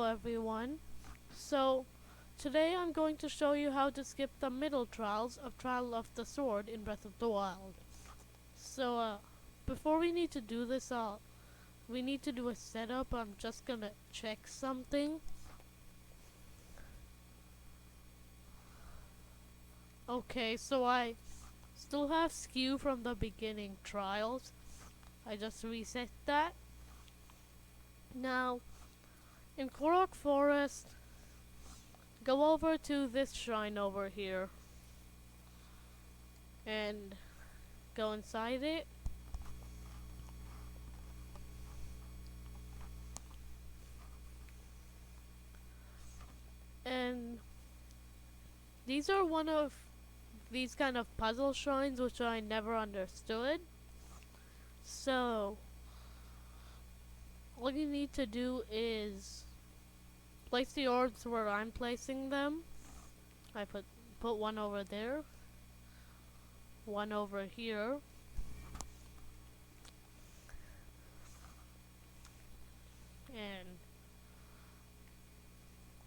everyone. So today I'm going to show you how to skip the middle trials of Trial of the Sword in Breath of the Wild. So before we need to do this, we need to do a setup. I'm just gonna check something. Okay, so I still have skew from the beginning trials. I just reset that. Now, in Korok Forest, go over to this shrine over here and go inside it. And these are one of these kind of puzzle shrines which I never understood. So, all you need to do is place the orbs where I'm placing them. I put one over there, one over here, and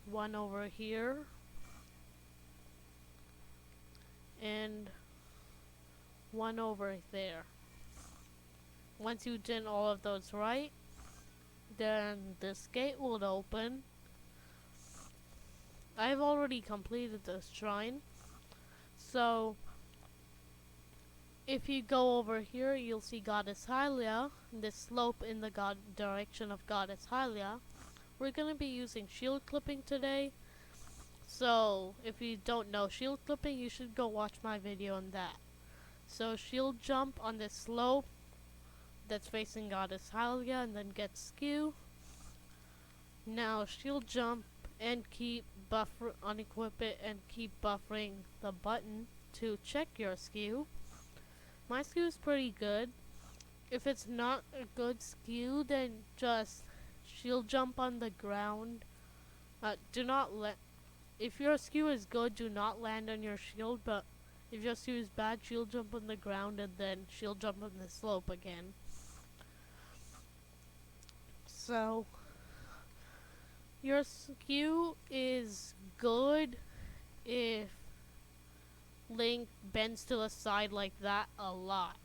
one over here, and one over there. Once you did all of those right, then this gate will open. I've already completed this shrine, so if you go over here, you'll see Goddess Hylia, this slope in the direction of Goddess Hylia. We're gonna be using shield clipping today, so if you don't know shield clipping, you should go watch my video on that. So shield jump on this slope that's facing Goddess Hylia and then get skew. Now shield jump and keep unequip it and keep buffering the button to check your skew. My skew is pretty good. If it's not a good skew, then just shield jump on the ground. Do not let. If your skew is good, do not land on your shield. But if your skew is bad, shield jump on the ground and then shield jump on the slope again. So your skew is good if Link bends to the side like that a lot.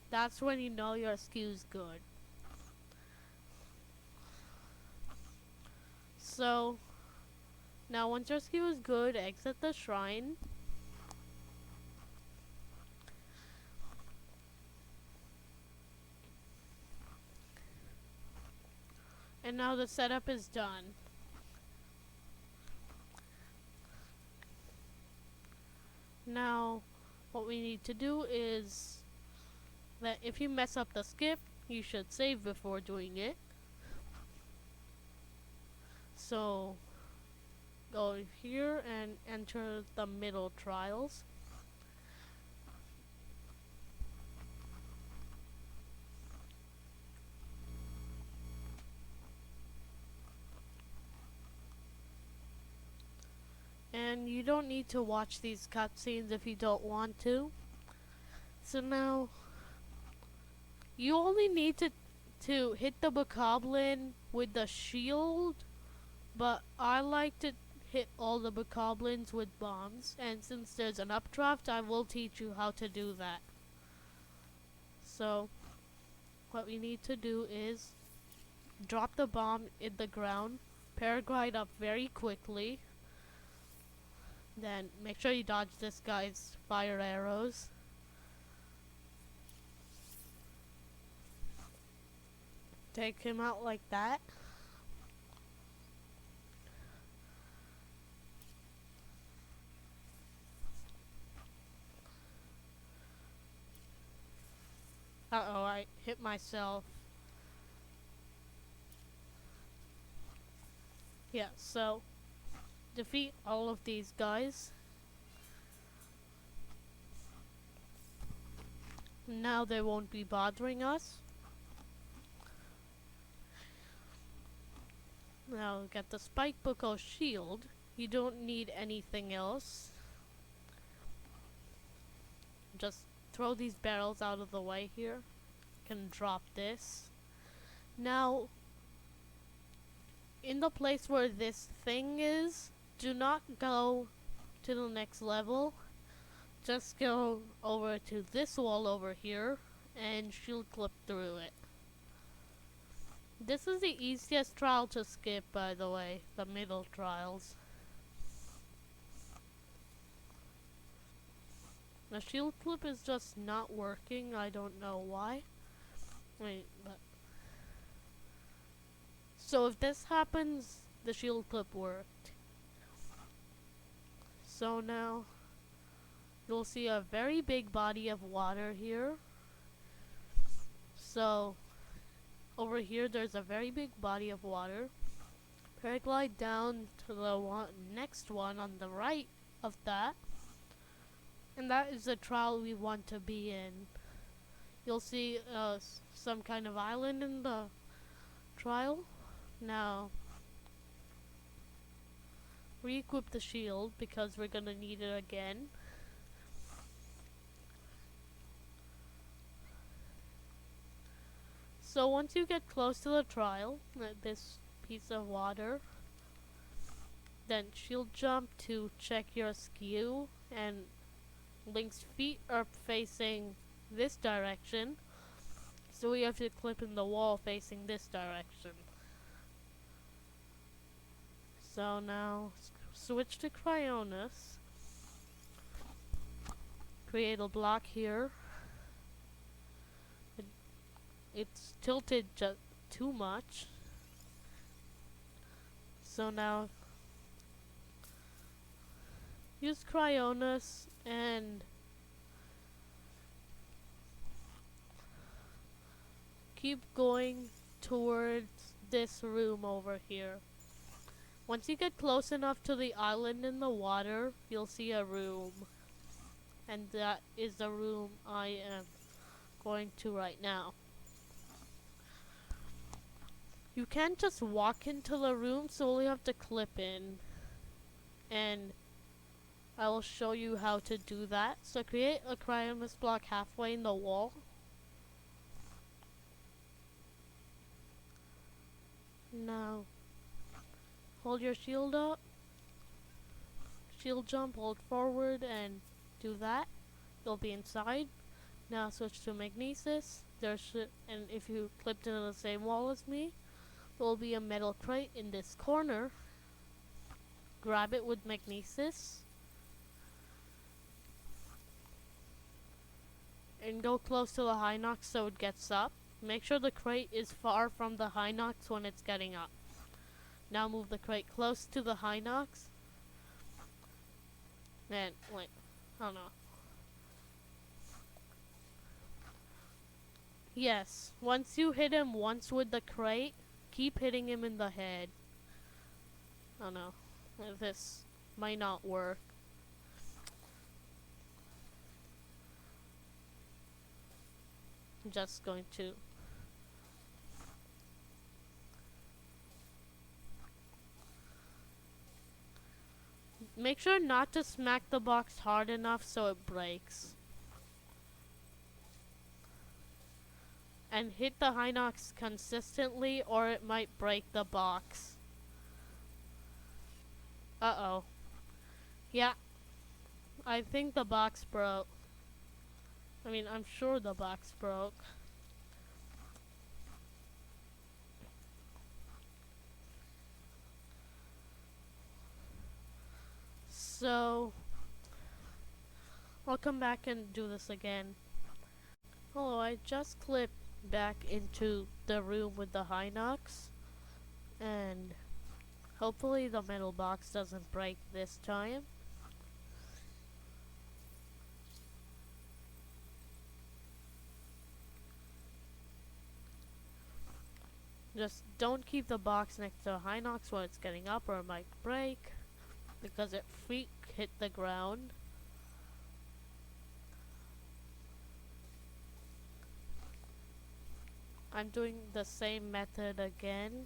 That's when you know your skew's good. So, now once your skew is good, exit the shrine. And now the setup is done. Now, what we need to do is that if you mess up the skip, you should save before doing it. So, go here and enter the middle trials. And you don't need to watch these cutscenes if you don't want to. So now, you only need to hit the bokoblin with the shield, but I like to hit all the bokoblins with bombs, and since there's an updraft, I will teach you how to do that. So, what we need to do is drop the bomb in the ground, paraglide up very quickly, then make sure you dodge this guy's fire arrows. Take him out like that. Uh-oh, I hit myself. Yeah, so defeat all of these guys. Now they won't be bothering us. Now get the Spike Buko shield. You don't need anything else. Just throw these barrels out of the way here. Can drop this. Now in the place where this thing is, do not go to the next level. Just go over to this wall over here and shield clip through it. This is the easiest trial to skip, by the way, the middle trials. The shield clip is just not working, I don't know why. Wait, but... So if this happens, the shield clip worked. So now, you'll see a very big body of water here. So, over here there's a very big body of water. Paraglide down to the next one on the right of that. And that is the trial we want to be in. You'll see some kind of island in the trial. Now, re-equip the shield because we're gonna need it again. So once you get close to the trial, this piece of water, then shield jump to check your skew, and Link's feet are facing this direction, so we have to clip in the wall facing this direction. So now, switch to Cryonis, create a block here. It's tilted just too much. So now, use Cryonis and keep going towards this room over here. Once you get close enough to the island in the water, you'll see a room. And that is the room I am going to right now. You can't just walk into the room, so we have to clip in. And I will show you how to do that. So create a Cryonis block halfway in the wall. Now, hold your shield up. Shield jump, hold forward, and do that. You'll be inside. Now switch to Magnesis. And if you clipped into the same wall as me, there will be a metal crate in this corner. Grab it with Magnesis. And go close to the Hinox so it gets up. Make sure the crate is far from the Hinox when it's getting up. Now move the crate close to the Hinox. And wait, oh no. Yes, once you hit him once with the crate, keep hitting him in the head. Oh no, this might not work. I'm just going to make sure not to smack the box hard enough so it breaks. And hit the Hinox consistently or it might break the box. Uh-oh. Yeah. I think the box broke. I mean, I'm sure the box broke. So, I'll come back and do this again. Hello, I just clipped back into the room with the Hinox. And hopefully the metal box doesn't break this time. Just don't keep the box next to the Hinox when it's getting up or it might break. Because it freak hit the ground. I'm doing the same method again.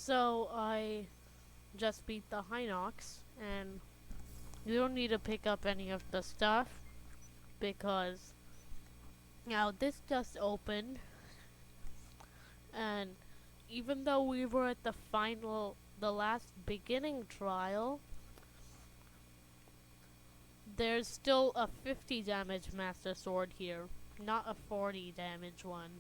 So I just beat the Hinox, and you don't need to pick up any of the stuff because now this just opened, and even though we were at the last beginning trial, there's still a 50 damage Master Sword here, not a 40 damage one.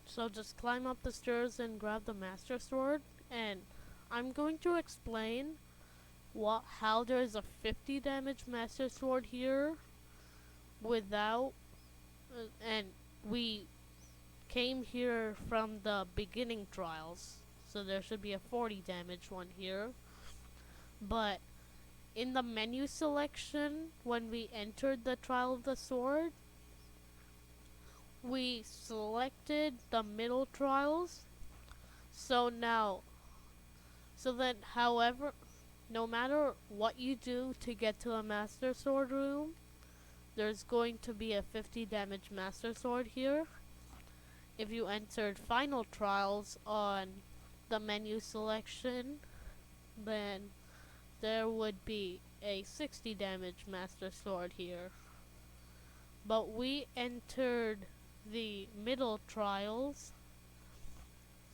So just climb up the stairs and grab the Master Sword, and I'm going to explain how there's a 50 damage Master Sword here without, and we came here from the beginning trials, so there should be a 40 damage one here. But in the menu selection, when we entered the Trial of the Sword, we selected the middle trials. So now, so then, however, no matter what you do to get to a Master Sword room, there's going to be a 50 damage Master Sword here. If you entered Final Trials on the menu selection, then there would be a 60 damage Master Sword here. But we entered the middle trials,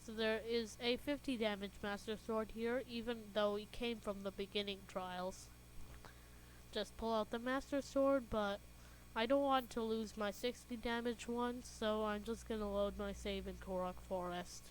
so there is a 50 damage Master Sword here, even though we came from the beginning trials. Just pull out the Master Sword, but I don't want to lose my 60 damage one, so I'm just gonna load my save in Korok Forest.